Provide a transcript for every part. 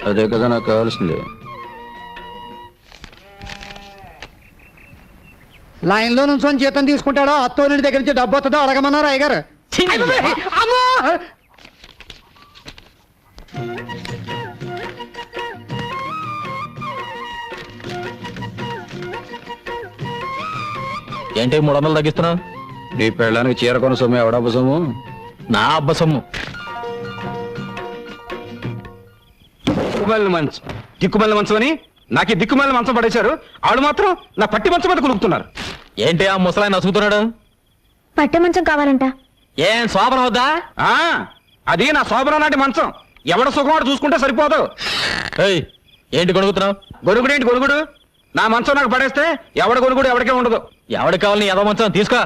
అదే కదా నాకు కావాల్సింది. లైన్ లో నుంచి జీతం తీసుకుంటాడో అత్తోని దగ్గర నుంచి డబ్బు వస్తుందో అడగమన్నారు అయ్యగారు. ఏంటి 300 తగ్గిస్తున్నావు? నీ పెళ్ళానికి చీర కొన సొమ్ము ఎవడబ్బ సొమ్ము? నా అబ్బ సొమ్ము. దిక్కుమల్లి మంచం అని నాకు దిక్కుమల్లి మంచం పడేశారు. ఆవిడ మాత్రం నా పట్టి మంచం మీద కొనుక్కుతున్నారు. ఏంటి ఆ ముసలాయన నసుగుతున్నాడు? పట్టె మంచం కావాలంట. ఏం శోభన వద్దా? అది నా శోభన నాటి మంచం. ఎవడ సుఖం వాడు చూసుకుంటే సరిపోదు. ఏంటి కొనుక్కుతున్నావు? గొడుగుడేంటి గొడుగుడు? నా మంచం నాకు పడేస్తే ఎవడ గొడుగుడు ఎవరికే ఉండదు. ఎవడికి కావాలని ఏదో మంచం తీసుకో.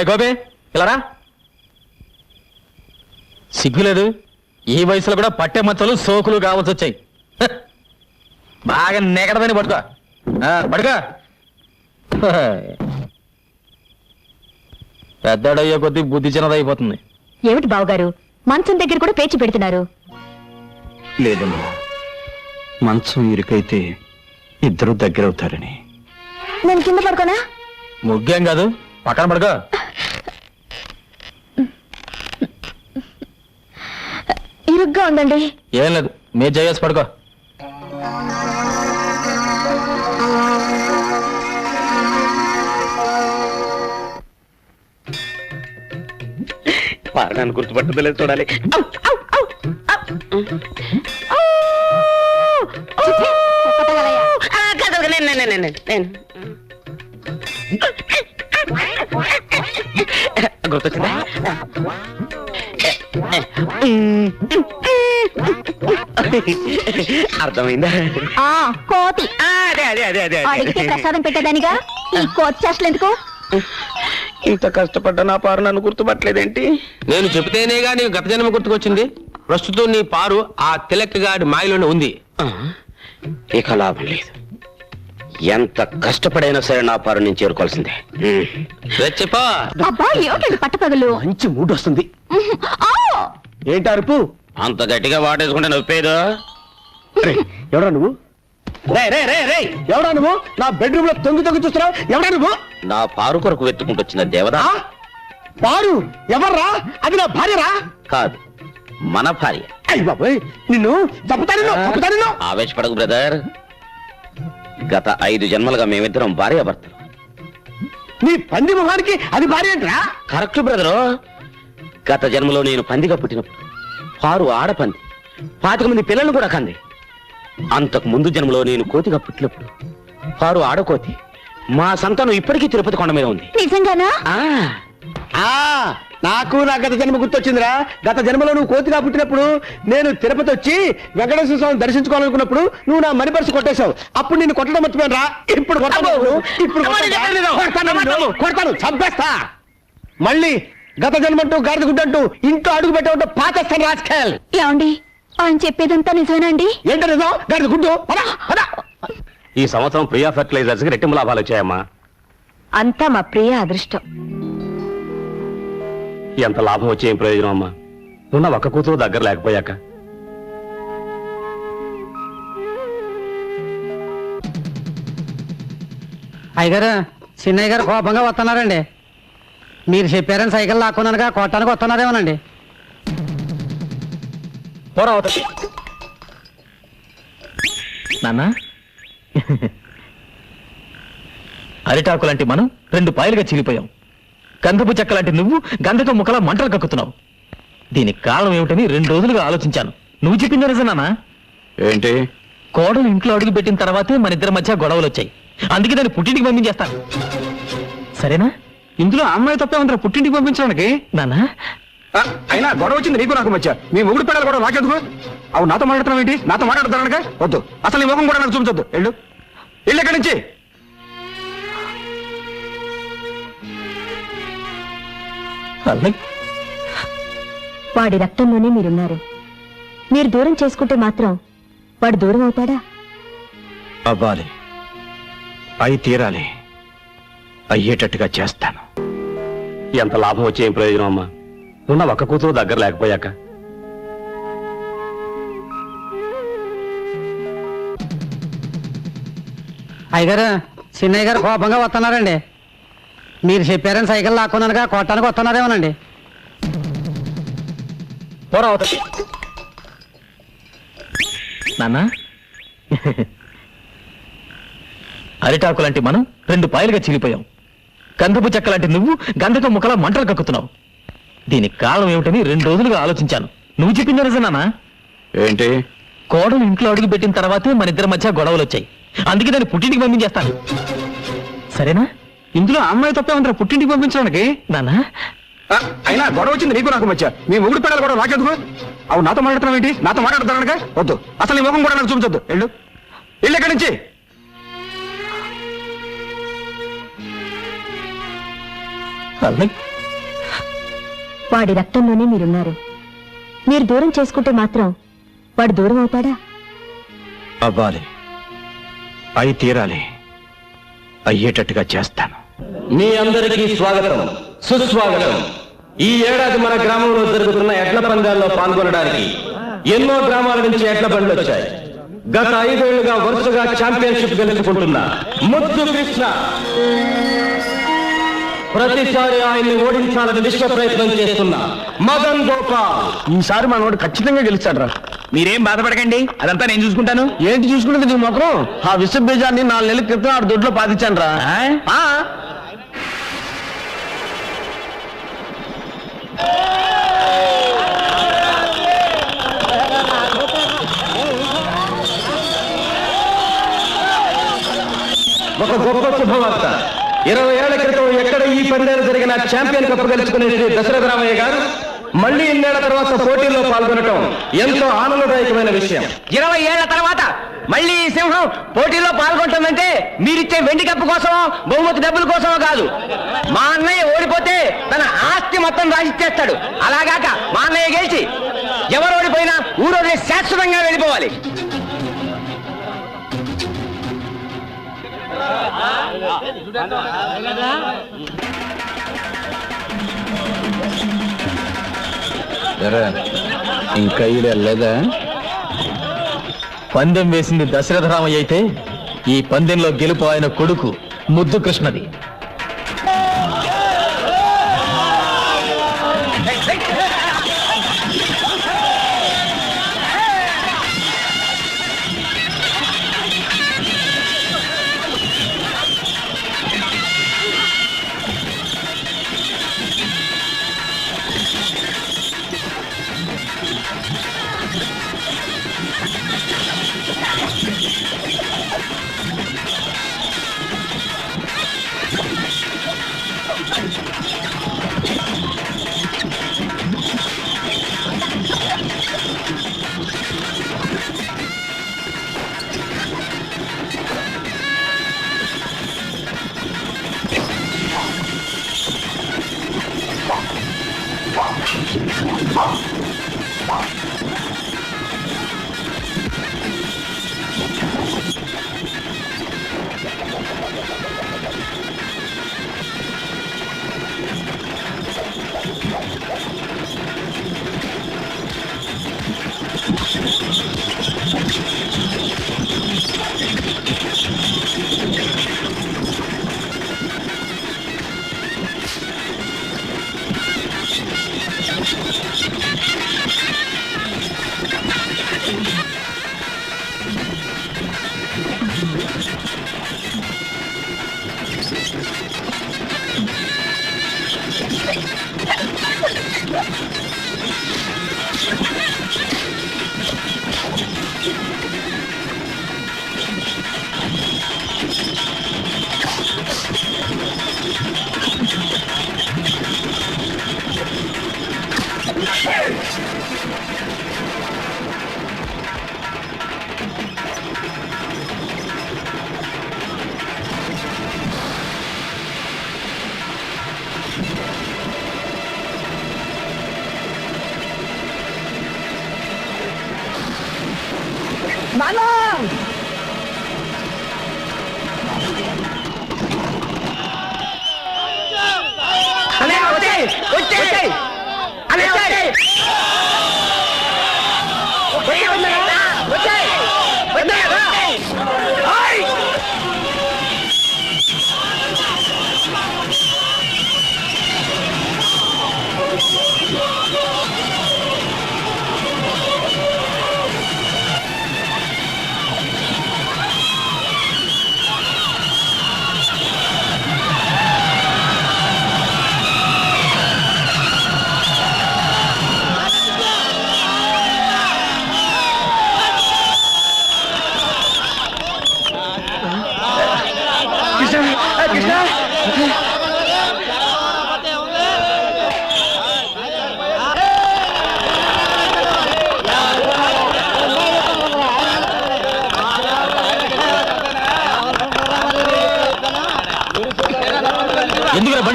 గోపి ఇలారా. సిగ్గులేదు? ఈ వయసులో కూడా పట్టే మంచాలు సోకులు కావాల్సి వచ్చాయి. బాగా నెగడదని పడుకో. పడుకో. పెద్దడయ్యే కొద్దీ బుద్ధి చిన్నదైపోతుంది. ఏమిటి బావగారు మంచం దగ్గర కూడా పేచి పెడుతున్నారు? లేదమ్మా, మంచం ఇరుకైతే ఇద్దరు దగ్గరవుతారని. నేను కింద పడుకోనా? ముగ్గేం కాదు, పక్కన పడుకో. ఇరుగ్గా ఉందండి. ఏం లేదు, మీరు చేసి పడుకో. పారడానికి గుర్తుపట్టలేదు చూడాలి. గుర్తొచ్చిందా? అర్థమైందా? కోతి అదే అదే అదే అదే అడిగితే ప్రసాదం పెట్టేదానిగా ఈ కోతి చేష్టలు ఎందుకు? ఇంత కష్టపడ్డా నా పారు నన్ను గుర్తుపట్టలేదేంటి? నేను చెబితేనేగా నీకు గత జన్మ గుర్తుకొచ్చింది. ప్రస్తుతం నీ పారు ఆ తిలక్కగాడి మాయలోనే ఉంది. ఇక లాభం లేదు. ఎంత కష్టపడైనా సరే నా పారు నేను చేరుకోవాల్సిందే. చెప్పా. అబ్బా ఏమిటండి పట్టపగలు? మంచి మూడ్ వస్తుంది. ఏంటి అరుపు? అంత గట్టిగా వాటేసుకుంటే నొప్పేదో. ఎవడా నువ్వు? ఎవడా నువ్వు? నా బెడ్రూమ్ లో తొంగి చూస్తున్నావు. ఎవడా నువ్వు? నా పారు కొరకు వెతుకుంటొచ్చిన దేవదా. పారు ఎవర్రా? అది నా భార్యరా? కాదు, మన భార్య. అయ్య బాబోయ్, నిన్ను చంపుతాను. ఆవేశపడకు బ్రదర్. గత 5 జన్మలుగా మేమిద్దరం భార్యాభర్తలు. నీ పంది మొహానికి అది భార్య ఏంట్రా? Correct brother. గత జన్మలో నేను పందిగా పుట్టినప్పుడు పారు ఆడపంది, 25 మంది పిల్లలు కూడా కంది. అంతకు ముందు జన్మలో నేను కోతిగా పుట్టినప్పుడు పారు ఆడకోతి. మా సంతానం ఇప్పటికీ తిరుపతి కొండ మీద ఉంది. నిజంగానా? నాకు నా గత జన్మ గుర్తొచ్చిందిరా. గత జన్మలో నువ్వు కోతిగా పుట్టినప్పుడు నేను తిరుపతి వచ్చి వెంకటేశ్వర స్వామిని దర్శించుకోవాలనుకున్నప్పుడు నువ్వు నా మణి పర్సు కొట్టేశావు. అప్పుడు నిన్ను కొట్టడం మర్చిపోయాను రా. ఇప్పుడు కొడతాను, చంపేస్తా. మళ్ళీ గత జన్మంటూ గాడిద గుడ్డంటూ ఇంట్లో అడుగు పెట్టే పాతేస్తాను రాజకీయాలు. ఏమండి ఆయన చెప్పేదంతా నిజమేనండి? ఏంటో నిజం? గాడిద గుడ్డు. ఈ సంవత్సరం ప్రియా ఫెర్టిలైజర్స్ కి రెట్టింపు లాభాలు వచ్చాయమ్మా. అంతా మా ప్రియ అదృష్టం. ఎంత లాభం వచ్చే ఏం ప్రయోజనం అమ్మా? ఉన్న ఒక్క కూతురు దగ్గర లేకపోయాక. అయ్యగారు చిన్నయ్య గారు కోపంగా వస్తున్నారండి. మీరు చెప్పారని సైకిల్ లాక్కున్నానుగా కొట్టానికి వస్తున్నారేమోనండి. నాన్న, అరిటాకులాంటి మనం 2 పాయలుగా చీలిపోయాం. గంధపు చెక్కలాంటి నువ్వు గంధకం ముక్కలా మంటలు కక్కుతున్నావు. దీనికి కారణం ఏమిటని 2 రోజులుగా ఆలోచించాను. నువ్వు చెప్పింది నిజమేనా? ఏంటి? కోడలు ఇంట్లో అడుగు పెట్టిన తర్వాతే మన ఇద్దరి మధ్య గొడవలు వచ్చాయి. అందుకే దాన్ని పుట్టింటికి పంపించేస్తాను. సరేనా? ఇందులో అమ్మాయి తప్పే ఉందిరా పుట్టింటికి పంపించడానికి. నాన్న, అయినా గొడవ వచ్చింది నీకు నాకు మధ్య. మీ మొగుడు పిల్లలు కూడా నాకెందుకు? అవు నాతో మాట్లాడుతున్నావు ఏంటి? నాతో మాట్లాడుతానగా వద్దు. అసలు నీ ముఖం కూడా నాకు చూపించొద్దు. వెళ్ళు ఇక్కడి నుంచి. వాడి రక్తంలోనే మీరున్నారు. మీరు దూరం చేసుకుంటే మాత్రం వాడు దూరం అవుతాడా? అవ్వాలి, అయి తీరాలి. అయ్యేటట్టుగా చేస్తాను. ఎంత లాభం వచ్చే ఏం ప్రయోజనం అమ్మా? ఉన్న ఒక్క కూతురు దగ్గర లేకపోయాక. అయ్యగారు చిన్నయ్య గారు కోపంగా వస్తున్నారండి. మీరు చెప్పారని సైకిల్ లాక్కున్నానుగా కొట్టానికి వస్తున్నారేమోనండి. పోరా అవతల. నాన్న అరిటాకు లాంటి మనం రెండు పాయలుగా చీలిపోయాం. గంధపు చెక్క లాంటి నువ్వు గంధకం ముక్కలా మంటలు కక్కుతున్నావు. దీనికి కారణం ఏమిటని 2 రోజులుగా ఆలోచించాను. నువ్వు చెప్పింది నిజమేనా? ఏంటి? కోడలు ఇంట్లో అడుగు పెట్టిన తర్వాతే మన ఇద్దరి మధ్య గొడవలు వచ్చాయి. అందుకే దాన్ని పుట్టింటికి పంపించేస్తాను. సరేనా? ఇందులో అమ్మాయి తప్పే ఉంటారు పుట్టింటికి పంపించడానికి. నాన్న అయినా గొడవ వచ్చింది నీకు నాకు మధ్య. మీ మొగుడు పిల్లలు కూడా నాకెందుకు? అవు నాతో మాట్లాడుతున్నావు ఏంటి? నాతో మాట్లాడుతున్నానుగా వద్దు. అసలు నీ ముఖం కూడా నాకు చూపించొద్దు. వెళ్ళు ఇక్కడి నుంచి. వాడి రక్తంలోనే మీరున్నారు. మీరు దూరం చేసుకుంటే మాత్రం వాడు దూరం అవుతాడా? అవ్వాలి. అయి తీరాలి. అయ్యేటట్టుగా చేస్తాను. మీ అందరికీ స్వాగతం, సుస్వాగతం. ఈ ఏడాది మన గ్రామంలో జరుగుతున్న ఎడ్ల పందాల్లో పాల్గొనడానికి ఎన్నో గ్రామాల నుంచి ఎడ్ల బండ్లు వచ్చాయి. గత 5 ఏళ్లుగా వరుసగా ఛాంపియన్షిప్ గెలుచుకుంటున్న ముద్దు కృష్ణ ప్రతిసారి ఆయన్ని ఓడించాలని విశ్వ ప్రయత్నం చేస్తున్న మదన్ గోపాల్. ఈసారి మనోడు ఖచ్చితంగా గెలుస్తాడు రా. మీరేం బాధపడకండి, అదంతా నేను చూసుకుంటాను. ఏంటి చూసుకునేది నీ మొత్తం? ఆ విశ్వ బీజాన్ని 4 నెలల క్రితం ఆడు దొడ్లో పాతించాను రా. ఒక గొప్ప శుభవార్త. 20 ఏళ్ల క్రితం ఎక్కడ ఈ పందేలు జరిగిన ఛాంపియన్ కప్ గెలుచుకునే శ్రీ దశరథ రామయ్య గారు మళ్ళీ 2 ఏళ్ల తర్వాత పోటీల్లో పాల్గొనటం ఎంతో ఆనందదాయకమైన విషయం. 20 ఏళ్ల తర్వాత మళ్ళీ ఈ సింహం పోటీలో పాల్గొంటుందంటే మీరిచ్చే వెండి కప్పు కోసమో బహుమతి డబ్బుల కోసమో కాదు. మా అన్నయ్య ఓడిపోతే తన ఆస్తి మొత్తం రాసిచ్చేస్తాడు. అలాగాక మా అన్నయ్య గెలిచి ఎవరు ఓడిపోయినా ఊరోజు శాశ్వతంగా వెళ్ళిపోవాలి. ఇంకా వెళ్ళలేదా? పందెం వేసింది దశరథ రామయ్య అయితే ఈ పందెంలో గెలుపు ఆయన కొడుకు ముద్దు కృష్ణది.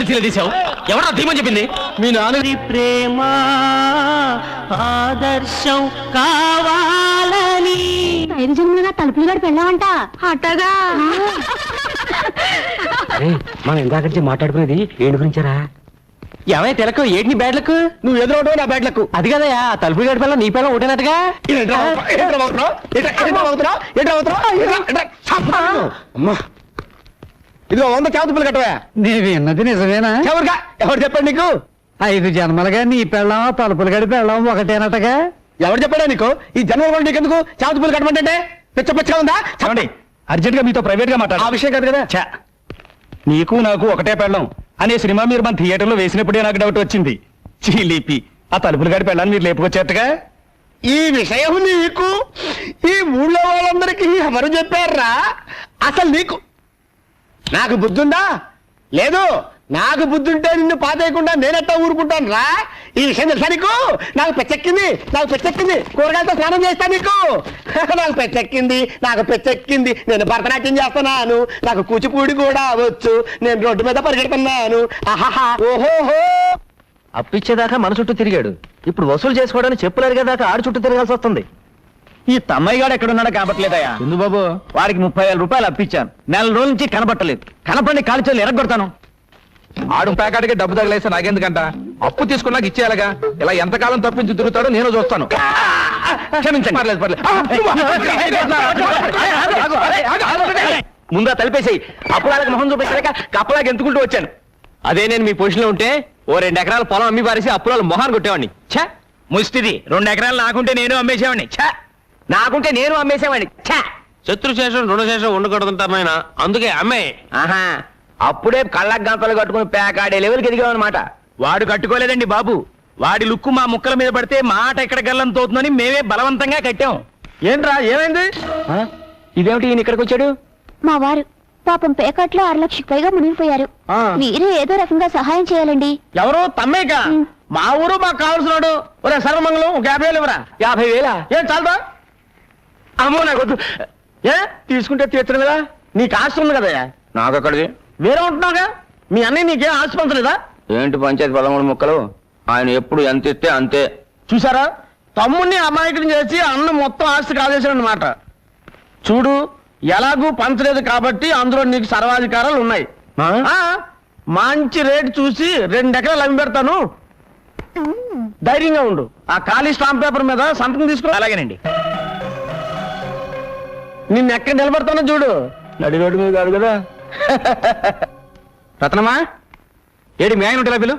పాలసీలు తీసావు ఎవరా తీమని చెప్పింది మీ నాన్న ప్రేమ ఆదర్శం కావాలని 5 జన్మలుగా తలుపులు గడి పెళ్ళామంట అట్టగా మనం ఇందాక మాట్లాడుకునేది ఏంటి గురించారా? ఏమైనా తెలకు ఏంటి బ్యాడ్లకు నువ్వు ఎదురవడం నా బ్యాడ్లకు అది కదయా తలుపు గడి పిల్ల నీ పిల్ల ఒకటేనట్టుగా ఇదిగో 100 చేతులు కట్టవా. నీవి విన్నది నిజమేనా? ఎవరుగా ఎవరు చెప్పండి నీకు? 5 జన్మలుగా నీ పెళ్ళం తలుపులు గడి పెళ్ళం ఒకటేనటగా? ఎవరు చెప్పాడా నీకు? ఈ జన్మల వాళ్ళు నీకెందుకు చేతులు కట్టమంటే పిచ్చ పిచ్చగా ఉందా? చెప్పండి, అర్జెంట్ గా మీతో ప్రైవేట్ గా మాట్లాడు. ఆ విషయం కాదు కదా. నీకు నాకు ఒకటే పెళ్ళం అనే సినిమా మీరు మన థియేటర్లో వేసినప్పుడే నాకు డౌట్ వచ్చింది. చీలిపి ఆ తలుపులు గడి పెళ్ళాన్ని మీరు లేపుకొచ్చేట్టుగా. ఈ విషయం నీకు ఈ ఊళ్ళో వాళ్ళందరికీ ఎవరు చెప్పారా? అసలు నీకు నాకు బుద్ధుందా? లేదు. నాకు బుద్ధుంటే నిన్ను పాతేయకుండా నేనెట్టా ఊరుకుంటాను రా. ఈ విషయం తెలుసా నీకు? నాకు పెచ్చెక్కింది కూరగాయలతో స్నానం చేస్తా నీకు. నాకు పెచ్చెక్కింది నేను భరతనాట్యం చేస్తున్నాను, నాకు కూచిపూడి కూడా వచ్చు, నేను రోడ్డు మీద పరిగెడుతున్నాను. ఆహాహా ఓహోహో. అప్పిచ్చేదాకా మన చుట్టూ తిరిగాడు, ఇప్పుడు వసూలు చేసుకోవడానికి చెప్పులు అరిగేదాకా ఆడు చుట్టూ తిరగాల్సి వస్తుంది. ఈ తమ్మయ్య గాడు ఎక్కడున్నాడో కాబట్టలేదయా. ఎందు బాబు వాడికి 30,000 రూపాయలు అప్పించాను. నెల రోజుల నుంచి కనబట్టలేదు. కనపడి కాలు చేతులు ఎరగొడతాను. ఆడు ప్యాకాడికి డబ్బు తగిలేస్తే నాకెందుకంట? అప్పు తీసుకున్నాక ఇచ్చేయాలగా. ఇలా ఎంతకాలం తప్పించి తిరుగుతాడో నేను చూస్తాను. క్షమించండి. పర్లేదు. ముందా తలిపేసాయి. అప్పుడు వాళ్ళకి మొహం చూపించలేక కప్పలాగా ఎంతుకుంటూ వచ్చాను. అదే నేను మీ పొజిషన్లో ఉంటే ఓ 2 ఎకరాల పొలం అమ్మి పారేసి అప్పుల మొహాన్ని కొట్టేవాడిని. ఛా ముష్టిది 2 ఎకరాలు నాకుంటే నేను అమ్మేసేవాడిని. ఛా నాకుంటే నేను అమ్మేసేవాడిని. ఛా శత్రుశేషం రుణశేషం ఉండకూడదంటారు ఆయన, అందుకే అమ్మే. ఆహా అప్పుడే కళ్ళకు గంతలు కట్టుకుని పేకాడే లెవెల్కి ఎదిగామన్నమాట. వాడు కట్టుకోలేదండి బాబు. వాడి లుక్కు మా ముక్కల మీద పడితే మాట ఎక్కడ గల్లంత అవుతుందని మేమే బలవంతంగా కట్టాం. ఏంట్రా ఏమైంది? ఇదేమిటి ఈయన ఇక్కడికి వచ్చాడు? మా వారు పాపం పేకాట్లో 6 లక్షలకు పైగా మునిగిపోయారు. ఆ. మీరే ఏదో రకంగా సహాయం చేయాలండి. ఎవరు? తమ్మేక? మా ఊరు మాకు కావాల్సినాడు. ఒరే సర్వమంగళం ఒక 50,000 ఇవ్వరా. 50,000? ఏం చాలదా? అమ్మో నాకు వద్దు. ఏ తీసుకుంటే తీర్చను కదా. నీకు ఆస్తి ఉంది కదా. నాకు అక్కడిది. వేరే ఉంటున్నావుగా. మీ అన్నయ్య నీకేం ఆస్తి పంచలేదా? ఏంటి పంచాయతీ 13 ముక్కలు? ఆయన ఎప్పుడు ఎంత ఇస్తే అంతే. చూసారా, తమ్ముడిని అమాయకుని చేసి అన్న మొత్తం ఆస్తి కాజేశాడు అనమాట. చూడు, ఎలాగూ పంచలేదు కాబట్టి అందులో నీకు సర్వాధికారాలు ఉన్నాయి. ఆ, మంచి రేటు చూసి 2 ఎకరాలు అమ్మి పెడతాను. ధైర్యంగా ఉండు. ఆ ఖాళీ స్టాంప్ పేపర్ మీద సంతకం తీసుకో. అలాగేనండి. నిన్ను ఎక్కడ నిలబడతానో చూడు. నడి రోడ్డు మీద కాదు కదా. రత్నమా, ఏడి మీ ఆయన ఉంటే పిలు.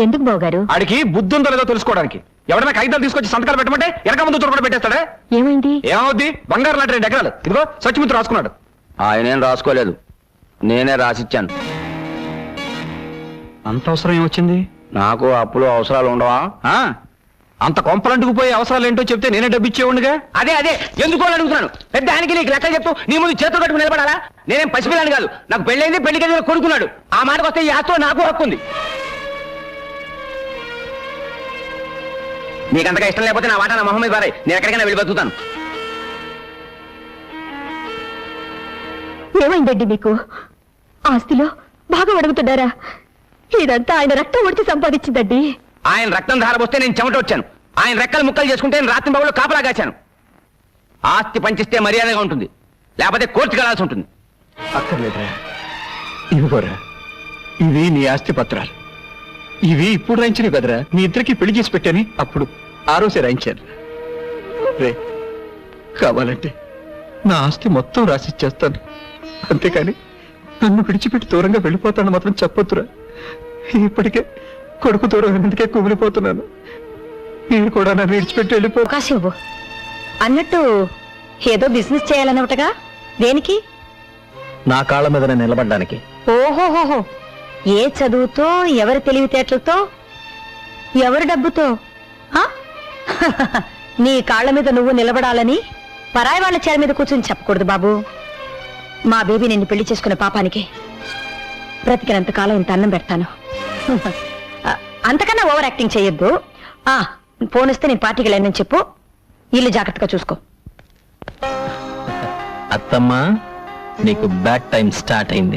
ఎందుకు బావగారు? ఆడికి బుద్ధి ఉందో లేదో తెలుసుకోవడానికి. ఎవరైనా కాగితాలు తీసుకొచ్చి సంతకాలు పెట్టమంటే వెనక ముందు తురపడి పెట్టేస్తాడా? ఏమైంది? ఏమవుద్ది? బంగారు లాంటి 2 ఎకరాలు ఇదిగో సచ్చిమిత్రు రాసుకున్నాడు. ఆయనేం రాసుకోలేదు, నేనే రాసిచ్చాను. అంత అవసరం ఏమొచ్చింది? నాకు అప్పులు అవసరాలు ఉండవా? ఆ, అంత కొంపలంటుకు పోయే అవసరాలు ఏంటో చెప్తే నేనే డబ్బు ఇచ్చేవాడిగా. అదే ఎందుకో అని అడుగుతున్నాను. పెద్ద ఆయనకి నీకు లెక్క చెప్తూ నీ ముందు చేతులు కట్టుకుని నిలబడాలా? నేనేం పసిపిల్లని కాదు. నాకు పెళ్ళైంది, పెళ్లికి ఎదురు కొడుకున్నాడు. ఆ మాటకు వస్తే ఈ ఆస్తిలో నాకు హక్కు ఉంది. నీకంతగా ఇష్టం లేకపోతే నా మాట నా మొహం మీద పారాయి. నేను ఎక్కడికైనా వెళ్ళి బతుకుతాను. ఏమైందండి మీకు? ఆస్తిలో బాగా అడుగుతున్నారా? ఇదంతా ఆయన రక్తం ఒడిచి సంపాదించిందండి. ఆయన రక్తం ధారపోస్తే నేను చెమట వచ్చాను. ఆయన రెక్కలు ముక్కలు చేసుకుంటే నేను రాత్రి బాబులో కాపలా కాచాను. ఆస్తి పంచిస్తే మర్యాదగా ఉంటుంది, లేకపోతే కోర్టుకు వెళ్ళాల్సి ఉంటుంది. అక్కర్లేదురా, ఇదిగోరా, ఇవి నీ ఆస్తి పత్రాలు. ఇవి ఇప్పుడు రాయించినవి కదరా. మీ ఇద్దరికి పెళ్లి చేసి పెట్టాని అప్పుడు ఆ రోజే రాయించాను. రే, కావాలంటే నా ఆస్తి మొత్తం రాసిచ్చేస్తాను, అంతేకాని నన్ను విడిచిపెట్టి దూరంగా వెళ్ళిపోతాను మాత్రం చెప్పొద్దురా. ఇప్పటికే కొడుకు దూరం ఎందుకే కుమిలిపోతున్నాను. మీరు కూడా నన్ను విడిచిపెట్టి వెళ్ళిపో. అవకాశం ఇవ్వు. అన్నట్టు ఏదో బిజినెస్ చేయాలన్నట్టుగా. దేనికి? నా కాళ్ళ మీద నేను నిలబడ్డానికి. ఓహోహోహో, ఏ చదువుతో, ఎవరి తెలివితేటలతో, ఎవరి డబ్బుతో? ఆ? నీ కాళ్ళ మీద నువ్వు నిలబడాలని పరాయి వాళ్ళ చేర మీద కూర్చొని చెప్పకూడదు బాబు. మా బేబీ నిన్ను పెళ్లి చేసుకునే పాపానికి బ్రతికినంత కాలం ఇంత అన్నం పెడతాను. అంతకన్నా ఓవర్ యాక్టింగ్ చేయొద్దు. ఫోన్ ఇస్తే నేను పార్టీకి వెళ్ళానని చెప్పు. ఇల్లు జాగ్రత్తగా చూసుకో. అత్తమ్మా, నీకు బ్యాడ్ టైం స్టార్ట్ అయింది.